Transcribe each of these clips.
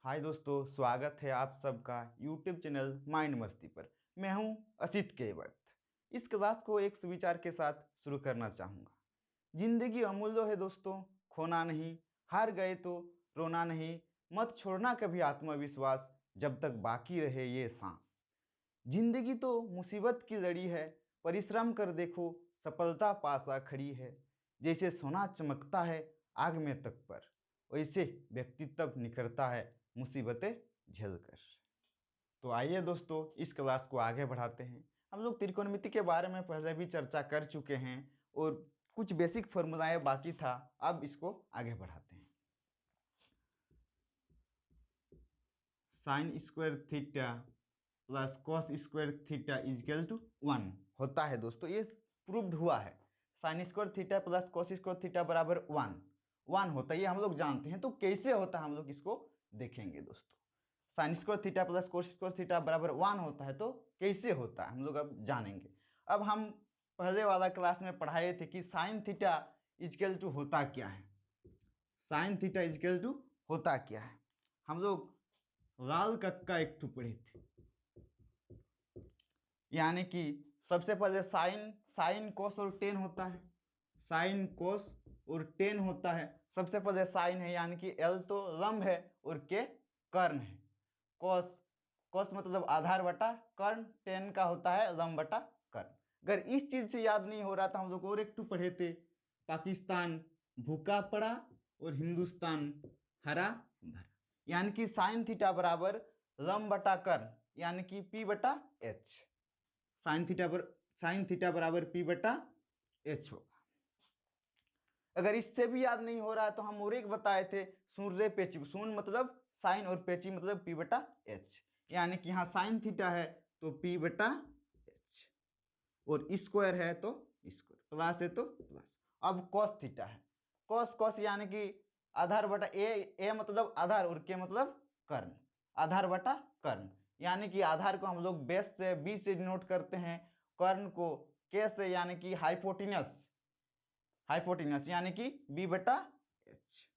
हाय दोस्तों, स्वागत है आप सबका यूट्यूब चैनल माइंड मस्ती पर। मैं हूं असित केवट। इस क्लास को एक सुविचार के साथ शुरू करना चाहूँगा। जिंदगी अमूल्य है दोस्तों, खोना नहीं, हार गए तो रोना नहीं, मत छोड़ना कभी आत्मविश्वास, जब तक बाकी रहे ये सांस। जिंदगी तो मुसीबत की लड़ी है, परिश्रम कर देखो सफलता पास आ खड़ी है। जैसे सोना चमकता है आग में तक पर, वैसे व्यक्तित्व निखरता है मुसीबतें झेलकर। तो आइए दोस्तों, इस क्लास को आगे बढ़ाते हैं। हम लोग त्रिकोणमिति के बारे में पहले भी चर्चा कर चुके हैं और कुछ बेसिक फॉर्मूलाएं बाकी था। अब इसको आगे बढ़ाते हैं। Sine square theta plus cos square theta is equal to 1 होता है दोस्तों। ये प्रूव्ड हुआ है। Sine square theta plus cos square theta बराबर 1 होता है, ये हम लोग जानते हैं। तो कैसे होता है हम लोग इसको देखेंगे दोस्तों। Sign square theta plus cos square theta बराबर 1 होता है, तो कैसे होता है हम लोग अब जानेंगे। अब हम पहले वाला क्लास में पढ़ाए थे कि साइन थीटा इजकल टू होता क्या है। साइन थीटा इजकल टू होता क्या है, हम लोग लाल कक्का एक टू पढ़े थे। यानी कि सबसे पहले साइन कोस और टेन होता है। साइन कोस और टेन होता है। सबसे पहले साइन है, यानी कि एल तो लंब है और के कर्ण है। कोस मतलब आधार बटा कर्ण, टेन का होता है लंब बटा कर्ण। अगर इस चीज से याद नहीं हो रहा तो हम लोग और एक टू पढ़े थे। पाकिस्तान भूखा पड़ा और हिंदुस्तान हरा भरा। यानी कि साइन थीटा बराबर लंब बटा कर्ण, यानी कि पी बटा एच। साइन थीटा बराबर पी बटा एच होगा। अगर इससे भी याद नहीं हो रहा है तो हम और एक बताए थे, सूर्य पेची। शून्य मतलब साइन और पेची मतलब पी बटा एच। यानी कि यहाँ साइन थीटा है तो पी बटा एच, और स्क्वायर है तो स्क्वायर, प्लस है तो प्लस। अब कॉस थीटा है। कॉस यानी कि आधार बटा ए मतलब आधार और के मतलब कर्ण। आधार बटा कर्ण, यानी कि आधार को हम लोग बेस से बी से डिनोट करते हैं, कर्ण को के से, यानी कि हाइपोटिनस यानी कि बी बटा एच।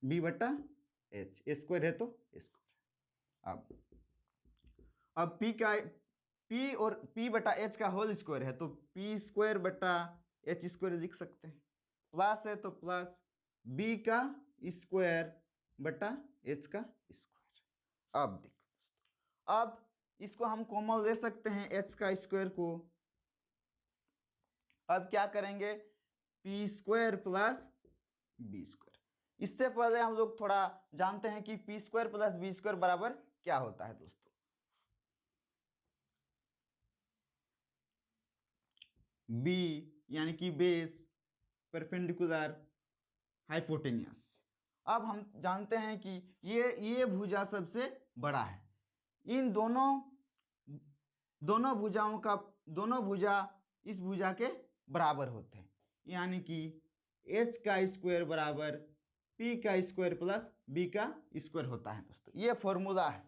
बी बटा एच, स्क्वायर है तो स्क्वायर। अब पी और पी बटा एच का होल स्क्वायर है तो पी स्क्वायर बटा एच स्क्वायर लिख सकते हैं। प्लस है तो प्लस बी का स्क्वायर बटा एच का स्क्वायर। अब देखो, अब इसको हम कॉमन ले सकते हैं एच का स्क्वायर को। अब क्या करेंगे, P square plus B square. इससे पहले हम लोग थोड़ा जानते हैं कि P square plus B square बराबर क्या होता है दोस्तों। बी यानी कि बेस, परपेंडिकुलर, हाइपोटेनियस। अब हम जानते हैं कि ये भुजा सबसे बड़ा है। इन दोनों भुजा इस भुजा के बराबर होते हैं, यानी कि एच का स्क्वायर बराबर पी का स्क्वायर प्लस बी का स्क्वायर होता है दोस्तों। ये फॉर्मूला है।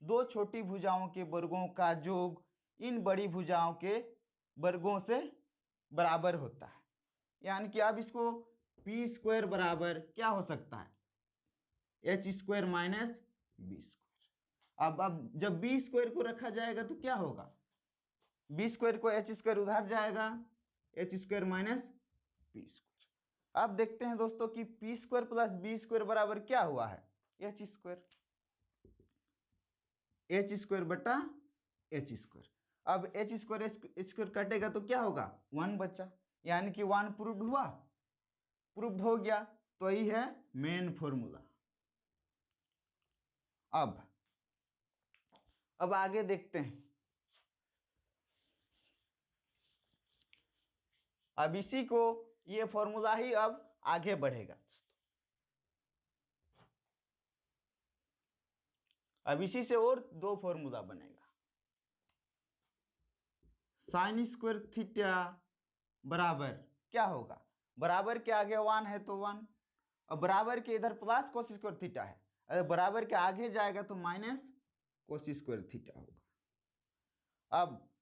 दो छोटी भुजाओं के वर्गों का योग इन बड़ी भुजाओं के वर्गों से बराबर होता है। यानी कि अब इसको पी स्क्वायर बराबर क्या हो सकता है, H square minus B square. अब जब बी स्क्वायर को रखा जाएगा तो क्या होगा, बी स्क्वायर को एच स्क्वायर उधर जाएगा, H square minus P square. अब देखते हैं दोस्तों कि P square plus B square बराबर क्या हुआ है, एच स्क्वायर। एच स्क्वायर बटा एच स्क्वायर। अब एच स्क्वायर कटेगा तो क्या होगा, 1 बचा। यानी कि 1 प्रूव्ड हो गया। तो यही है मेन फॉर्मूला। अब आगे देखते हैं। अब इसी को, ये फॉर्मूला ही अब आगे बढ़ेगा। अब इसी से और दो फॉर्मूला बनेगा। साइन स्क्वायर थीटा बराबर क्या होगा, बराबर के आगे 1 है तो 1, और बराबर के इधर प्लस कोस स्क्वायर थीटा है, अगर बराबर के आगे जाएगा तो माइनस कोस स्क्वायर थीटा होगा।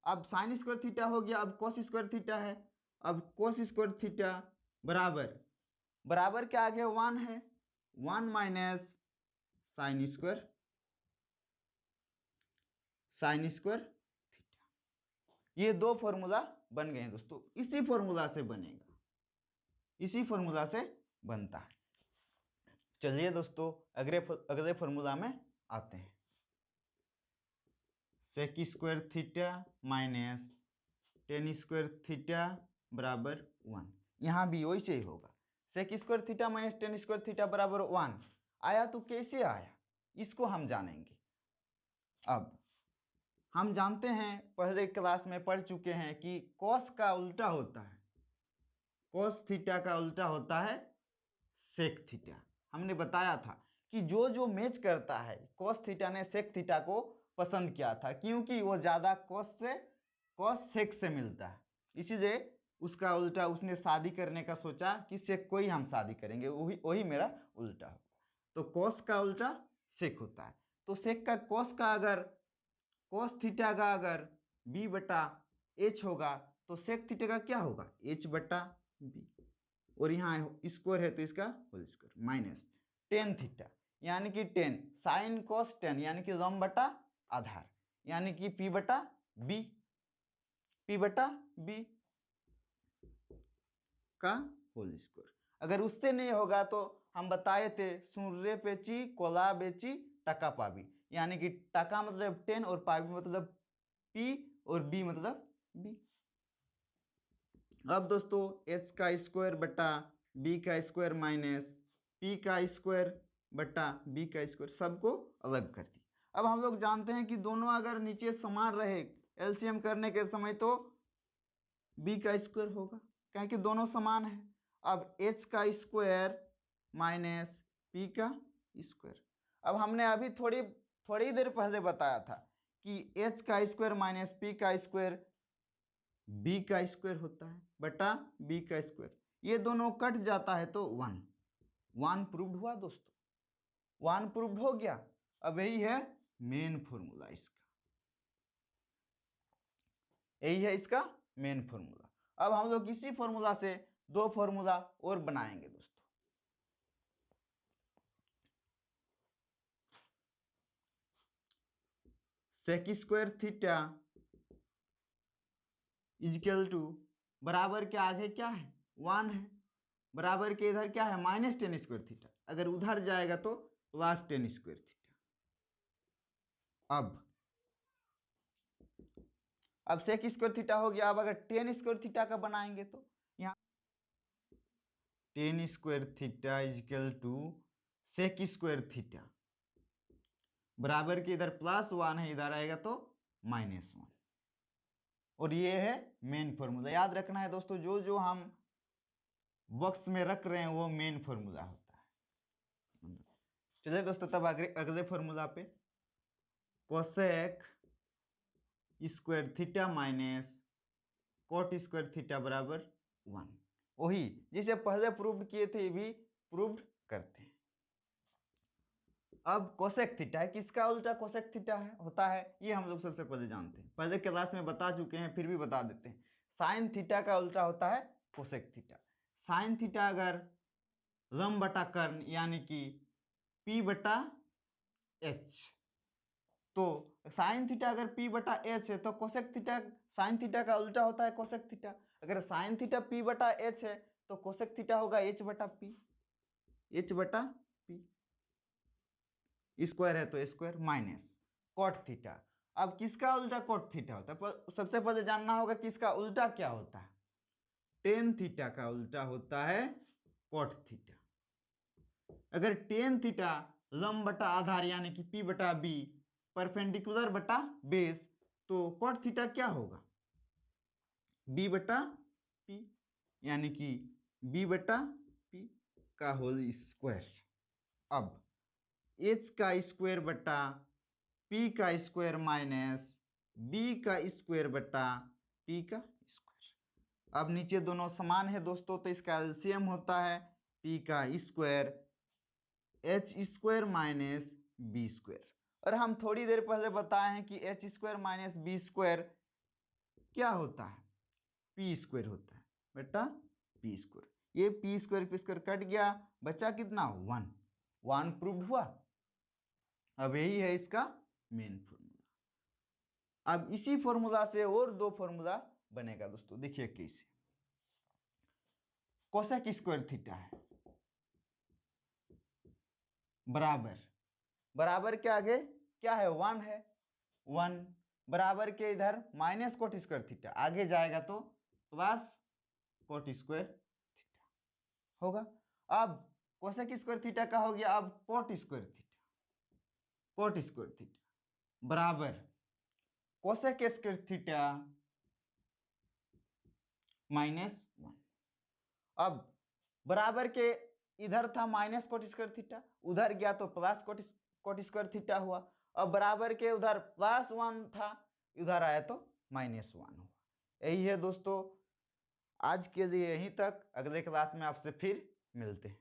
अब साइन स्क्वायर थीटा हो गया, अब कोस स्क्वायर थीटा है। अब कोस स्क्वायर थीटा बराबर के आगे 1 है, 1 माइनस साइन स्क्वायर थीटा। ये दो फॉर्मूला बन गए हैं दोस्तों, इसी फॉर्मूला से बनेगा, इसी फॉर्मूला से बनता है। चलिए दोस्तों अगले फॉर्मूला में आते हैं। Sec square theta minus tan square theta बराबर 1। यहाँ भी वैसे ही होगा, sec square theta minus tan square theta बराबर 1 आया तो कैसे आया, इसको हम जानेंगे। अब हम जानते हैं, पहले क्लास में पढ़ चुके हैं कि कॉस का उल्टा होता है, कॉस थीटा का उल्टा होता है सेक थीटा। हमने बताया था कि जो जो मैच करता है, कॉस थीटा ने सेक थीटा को पसंद किया था क्योंकि वो ज़्यादा कॉस सेक से मिलता है, इसीलिए उसका उल्टा उसने शादी करने का सोचा कि सेक को ही हम शादी करेंगे, वही मेरा उल्टा होगा। तो कॉस का उल्टा सेक होता है, तो सेक का कॉस थीटा का अगर b बटा h होगा तो सेक थीटा का क्या होगा, h बटा b, और यहाँ स्क्वायर है तो इसका whole square minus tan theta यानी कि 10 साइन कॉस 10 यानी कि लंब बटा आधार यानी कि p बटा b का होल स्क्वायर। अगर उससे नहीं होगा तो हम बताए थे सूर्य पेची कोला बेची टका पावी, यानी कि टका मतलब 10 और पावी मतलब p और b मतलब b। अब दोस्तों h का स्क्वायर बटा b का स्क्वायर माइनस p का स्क्वायर बटा b का स्क्वायर सबको अलग कर दी। अब हम लोग जानते हैं कि दोनों अगर नीचे समान रहे एलसीएम करने के समय तो b का स्क्वायर होगा, क्योंकि कि दोनों समान है। अब h का स्क्वायर माइनस p का स्क्वायर, अब हमने अभी थोड़ी देर पहले बताया था कि h का स्क्वायर माइनस p का स्क्वायर b का स्क्वायर होता है बटा b का स्क्वायर, ये दोनों कट जाता है तो 1 प्रूव्ड हुआ दोस्तों, 1 प्रूव्ड हो गया। अब यही है मेन फॉर्मूला इसका, यही है इसका मेन फॉर्मूला। अब हम लोग इसी फॉर्मूला से दो फॉर्मूला और बनाएंगे दोस्तों। Sec square theta is equal to बराबर के आगे क्या है 1 है, बराबर के इधर क्या है माइनस टेन स्क्वायर थीटा, अगर उधर जाएगा तो प्लस टेन स्क्वायर थीटा। अब सेक स्क्वायर थीटा हो गया, अब अगर टेन स्क्वायर थीटा का बनाएंगे तो यहाँ tan square theta is equal to sec square theta बराबर के इधर +1 है, इधर आएगा तो -1, और ये है मेन फॉर्मूला। याद रखना है दोस्तों, जो जो हम बॉक्स में रख रहे हैं वो मेन फॉर्मूला होता है। चलिए दोस्तों तब अगले फॉर्मूला पे, cosec square theta minus cot square theta बराबर 1, वही जिसे पहले प्रूव्ड किए थे ये भी प्रूव्ड करते हैं। अब कोसेक थीटा है, किसका उल्टा कोसेक थीटा है होता है, ये हम लोग सबसे पहले जानते हैं, पहले क्लास में बता चुके हैं फिर भी बता देते हैं। साइन थीटा का उल्टा होता है कोसेक थीटा। साइन थीटा अगर लंब बटा कर्ण यानी कि p बटा h, तो साइन थीटा अगर p बटा h है तो कोसेक थीटा साइन थीटा का उल्टा होता है कोसेक थीटा। अगर साइन थीटा p बटा h है तो कोसेक थीटा होगा h बटा p, स्क्वायर है तो स्क्वायर माइनस कॉट थीटा। अब किसका उल्टा कॉट थीटा होता है, सबसे पहले जानना होगा कि इसका उल्टा क्या होता है। टेन थीटा का उल्टा होता है कॉट थीटा। अगर टेन थीटा लंब बटा आधार यानी कि p बटा b परपेंडिकुलर बटा बेस, तो कॉट थीटा क्या होगा b बटा p यानी कि b बटा p का होल स्क्वायर। अब h का स्क्वायर बटा p का स्क्वायर माइनस b का स्क्वायर बटा p का स्क्वायर। अब नीचे दोनों समान है दोस्तों तो इसका एलसीएम होता है p का square h square minus b square. और हम थोड़ी देर पहले बताए हैं कि h square minus b square क्या होता है, p स्क्वायर होता है बेटा p स्क्वायर। ये p स्क्वायर कट गया, बचा कितना 1 प्रूव्ड हुआ। अब यही है इसका मेन फॉर्मूला। अब इसी फॉर्मूला से और दो फॉर्मूला बनेगा दोस्तों, देखिए कैसे। कोसेक स्क्वायर थीटा है बराबर, बराबर के आगे क्या है, 1 है, 1 बराबर के इधर माइनस कोट स्क्वायर थीटा, आगे जाएगा तो प्लस कोट स्क्वायर थीटा होगा। अब कोसेक स्क्वायर थीटा का हो गया अब coat square theta, coat square theta बराबर कोसेक स्क्वायर थीटा -1। अब बराबर के इधर था माइनस कोट स्क्वायर थीटा, उधर गया तो प्लस कोट स्क्वायर थीटा हुआ। अब बराबर के उधर +1 था, उधर आया तो -1 हुआ। यही है दोस्तों, आज के लिए यहीं तक, अगले क्लास में आपसे फिर मिलते हैं।